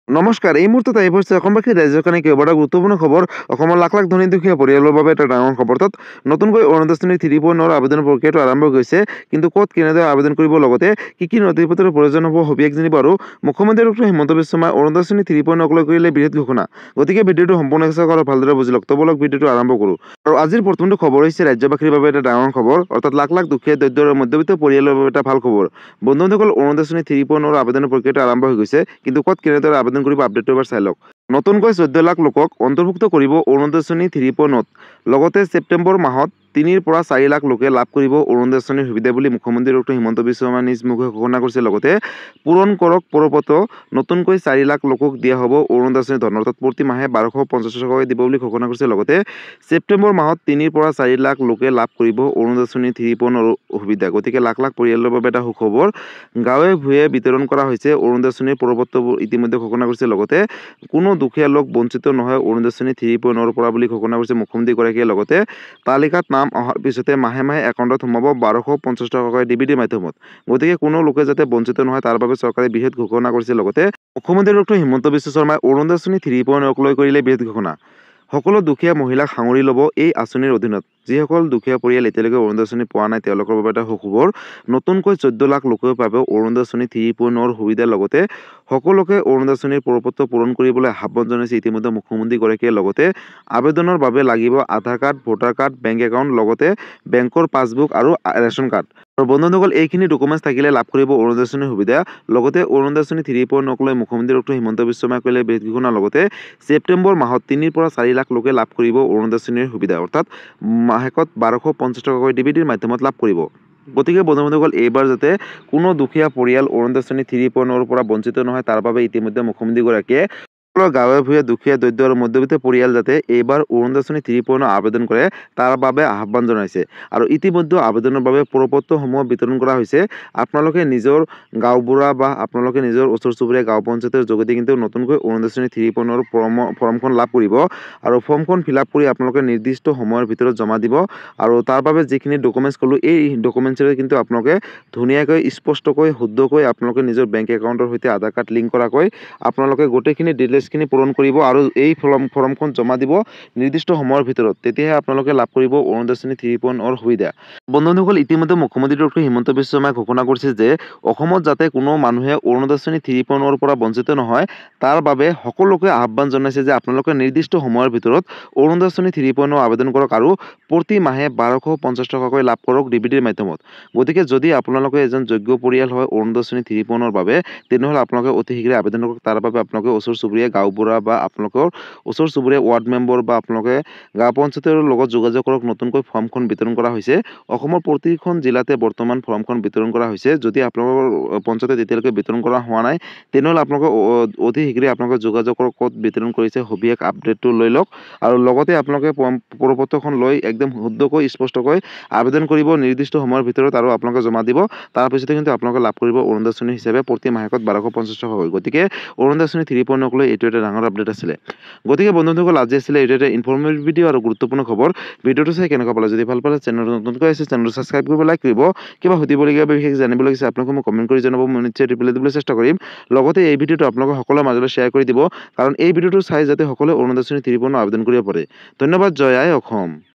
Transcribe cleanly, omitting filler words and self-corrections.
নমস্কাৰ, এই মুহূৰ্তত আহি পৰিছে অসমবাসী ৰাইজৰ কাৰণে কেইবাটা গুৰুত্বপূৰ্ণ খবৰ। অসমৰ লাখ লাখ ধনী দুখীয়া পৰিয়ালৰ বাবে এটা ডাঙৰ খবৰ। তাত নতুনকৈ অৰুণোদয় শ্ৰেণী 3.0 আবেদনৰ প্ৰক্ৰিয়াটো আৰম্ভ হৈছে। কিন্তু ক'ত কেনেদৰে আবেদন কৰিব, লগতে কি নথিপত্ৰৰ প্ৰয়োজন হ'ব, সবিশেষ জানিব। আৰু মুখ্যমন্ত্ৰী ডক্টৰ হিমন্ত বিশ্ব শৰ্মাই অৰুণোদয় শ্ৰেণী 3.0 লৈ কৰিলে বৃহৎ ঘোষণা। গতিকে ভিডিঅ'টো সম্পূৰ্ণ চাওক আৰু ভালদৰে বুজি লওক। বলক ভিডিঅ'টো আৰম্ভ কৰোঁ। আৰু আজিৰ প্ৰথমটো খবৰ হৈছে ৰাজ্যবাসীৰ বাবে এটা ডাঙৰ খবৰ, অৰ্থাৎ লাখ লাখ দুখীয়া দৰিদ্ৰ আৰু মধ্যবিত্ত পৰিয়ালৰ বাবে এটা ভাল খবৰ। বন্ধুসকল, অৰুণোদয় শ্ৰেণী 3.0 আবেদনৰ প্ৰক্ৰিয়াটো আৰম্ভ হৈ গৈছে। কিন্তু ক'ত কেনেদৰে আবেদন কৰিব, আপডেটটো এবাৰ চাই লওক। নতুনকৈ 14 লাখ লোকক অন্তৰ্ভুক্ত কৰিব অৰুণোদয় শ্ৰেণী 3.0। লগতে ছেপ্টেম্বৰ মাহত 3 পৰা 4 লাখ লোকে লাভ কৰিব অৰুণোদয় শ্ৰেণীৰ সুবিধা বুলি মুখ্যমন্ত্ৰী ডক্টৰ হিমন্ত বিশ্ব শৰ্মাই নিজ মুখে ঘোষণা কৰিছে। লগতে পূৰণ কৰক পৰপত্ৰ, নতুনকৈ 4 লাখ লোকক দিয়া হ'ব অৰুণোদয় শ্ৰেণীৰ ধন, অৰ্থাৎ প্ৰতি মাহে 1250 টকাকৈ দিব বুলি ঘোষণা কৰিছে। লগতে ছেপ্টেম্বৰ মাহত 3 পৰা 4 লাখ লোকে লাভ কৰিব অৰুণোদয় শ্ৰেণীৰ 3.0 সুবিধা। গতিকে লাখ লাখ পৰিয়ালৰ বাবে এটা সুখবৰ। গাঁৱে ভূঞে বিতৰণ কৰা হৈছে অৰুণোদয় শ্ৰেণীৰ পৰপত্ৰবোৰ ইতিমধ্যে ঘোষণা কৰিছে। লগতে কোনো দুখীয়া লোক বঞ্চিত নহয় অৰুণোদয় শ্ৰেণী 3.0 পৰা বুলি ঘোষণা কৰিছে মুখ্যমন্ত্ৰীগৰাকীয়ে। লগতে তালিকাত নাম অহাৰ পিছতে মাহে মাহে একাউণ্টত সোমাব 1250 টকাকৈ ডিবিটিৰ মাধ্যমত। গতিকে কোনো লোকে যাতে বঞ্চিত নহয় তাৰ বাবে চৰকাৰে বৃহৎ ঘোষণা কৰিছে। লগতে মুখ্যমন্ত্ৰী ডক্টৰ হিমন্ত বিশ্ব শৰ্মাই অৰুণোদয় শ্ৰেণী 3.0 লৈ কৰিলে বৃহৎ ঘোষণা। সকলো দুখীয়া মহিলাক সাঙুৰি ল'ব এই আঁচনিৰ অধীনত। যিসকল দুখীয়া পৰিয়াল এতিয়ালৈকে অৰুণোদয় শ্ৰেণী পোৱা নাই তেওঁলোকৰ বাবে এটা সুখবৰ। নতুনকৈ 14 লাখ লোকে পাব অৰুণোদয় শ্ৰেণী 3.0 সুবিধা। লগতে সকলোকে অৰুণোদয় শ্ৰেণীৰ পৰপত্ৰ পূৰণ কৰিবলৈ আহ্বান জনাইছে ইতিমধ্যে মুখ্যমন্ত্ৰীগৰাকীয়ে। লগতে আবেদনৰ বাবে লাগিব Aadhaar card, voter card, bank account, লগতে বেংকৰ পাছবুক আৰু ৰেচন কাৰ্ড। আৰু বন্ধুসকল, এইখিনি ডকুমেণ্টছ থাকিলে লাভ কৰিব অৰুণোদয় শ্ৰেণীৰ সুবিধা। লগতে অৰুণোদয় শ্ৰেণী 3.0 লৈ মুখ্যমন্ত্ৰী ডক্টৰ হিমন্ত বিশ্ব শৰ্মাই কৰিলে বৃহৎ ঘোষণা। লগতে ছেপ্টেম্বৰ মাহত 3 পৰা 4 লাখ লোকে লাভ কৰিব অৰুণোদয় শ্ৰেণীৰ সুবিধা, অৰ্থাৎ মাহেকত 1250 টকাকৈ ডিবিটিৰ মাধ্যমত লাভ কৰিব। গতিকে বন্ধুসকল, এইবাৰ যাতে কোনো দুখীয়া পৰিয়াল অৰুণোদয় শ্ৰেণী 3.0 পৰা বঞ্চিত নহয় তাৰ বাবে ইতিমধ্যে মুখ্যমন্ত্ৰীগৰাকীয়ে গাঁৱে ভূঞে দুখীয়া দৰিদ্ৰ আৰু মধ্যবিত্ত পৰিয়াল যাতে এইবাৰ অৰুণোদয় শ্ৰেণী 3.0 আবেদন কৰে তাৰ বাবে আহ্বান জনাইছে। আৰু ইতিমধ্যে আবেদনৰ বাবে পৰপত্ৰসমূহ বিতৰণ কৰা হৈছে। আপোনালোকে নিজৰ গাঁওবুঢ়া বা আপোনালোকে নিজৰ ওচৰ চুবুৰীয়া গাঁও পঞ্চায়তৰ যোগেদি কিন্তু নতুনকৈ অৰুণোদয় শ্ৰেণী 3.0 ফৰ্মখন লাভ কৰিব। আৰু ফৰ্মখন ফিল আপ কৰি আপোনালোকে নিৰ্দিষ্ট সময়ৰ ভিতৰত জমা দিব। আৰু তাৰ বাবে যিখিনি ডকুমেণ্টছ ক'লোঁ এই ডকুমেণ্টছেৰে কিন্তু আপোনালোকে ধুনীয়াকৈ স্পষ্টকৈ শুদ্ধকৈ আপোনালোকে নিজৰ বেংক একাউণ্টৰ সৈতে আধাৰ কাৰ্ড লিংক কৰাকৈ আপোনালোকে গোটেইখিনি ডিটেইলছখিনি পূৰণ কৰিব আৰু এই ফৰ্মখন জমা দিব নিৰ্দিষ্ট সময়ৰ ভিতৰত। তেতিয়াহে আপোনালোকে লাভ কৰিব অৰুণোদয় শ্ৰেণী 3.0 সুবিধা। বন্ধুসকল, ইতিমধ্যে মুখ্যমন্ত্ৰী ডক্টৰ হিমন্ত বিশ্ব শৰ্মাই ঘোষণা কৰিছে যে অসমত যাতে কোনো মানুহে অৰুণোদয় শ্ৰেণী 3.0 পৰা বঞ্চিত নহয় তাৰ বাবে সকলোকে আহ্বান জনাইছে যে আপোনালোকে নিৰ্দিষ্ট সময়ৰ ভিতৰত অৰুণোদয় শ্ৰেণী 3.0 আবেদন কৰক আৰু প্ৰতি মাহে 1250 টকাকৈ লাভ কৰক ডিবিটিৰ মাধ্যমত। গতিকে যদি আপোনালোকে এজন যোগ্য পৰিয়াল হয় অৰুণোদয় শ্ৰেণী 3.0 বাবে, তেনেহ'লে আপোনালোকে অতি শীঘ্ৰে আবেদন কৰক। তাৰ বাবে আপোনালোকে ওচৰ চুবুৰীয়া গাঁওবুঢ়া বা আপোনালোকৰ ওচৰ চুবুৰীয়া ৱাৰ্ড মেম্বৰ বা আপোনালোকে গাঁও পঞ্চায়তৰ লগত যোগাযোগ কৰক। নতুনকৈ ফৰ্মখন বিতৰণ কৰা হৈছে। অসমৰ প্ৰতিখন জিলাতে বৰ্তমান ফৰ্মখন বিতৰণ কৰা হৈছে। যদি আপোনালোকৰ পঞ্চায়তত এতিয়ালৈকে বিতৰণ কৰা হোৱা নাই তেনেহ'লে আপোনালোকে অতি শীঘ্ৰে আপোনালোকে যোগাযোগ কৰক। ক'ত বিতৰণ কৰিছে সবিশেষ আপডেটটো লৈ লওক। আৰু লগতে আপোনালোকে পৰপত্ৰখন লৈ একদম শুদ্ধকৈ স্পষ্টকৈ আবেদন কৰিব নিৰ্দিষ্ট সময়ৰ ভিতৰত আৰু আপোনালোকে জমা দিব। তাৰপিছতে কিন্তু আপোনালোকে লাভ কৰিব অৰুণোদয় শ্ৰেণী হিচাপে প্ৰতি মাহেকত 1250 টকা হয়। গতিকে অৰুণোদয় শ্ৰেণী 3.0 লৈ এইটো এটা ডাঙৰ আপডেট আছিলে। গতিকে বন্ধুসকল, আজি আছিলে এইটো এটা ইনফৰ্মেটিভ ভিডিঅ' আৰু গুৰুত্বপূৰ্ণ খবৰ। ভিডিঅ'টো চাই কেনেকুৱা পালে, যদি ভাল পালে চেনেলটো নতুনকৈ আছে চেনেলটো ছাবস্ক্ৰাইব কৰিব, লাইক কৰিব। কিবা সুধিবলগীয়া বা বিশেষ জানিবলগীয়া আছে আপোনালোকে মোক কমেণ্ট কৰি জনাব, মই নিশ্চয় ৰিপ্লাই দিবলৈ চেষ্টা কৰিম। লগতে এই ভিডিঅ'টো আপোনালোকে সকলোৰে মাজলৈ শ্বেয়াৰ কৰি দিব, কাৰণ এই ভিডিঅ'টো চাই যাতে সকলোৱে অৰুণোদয় শ্ৰেণী 3.0 আবেদন কৰিব পাৰে। ধন্যবাদ। জয় আই অসম।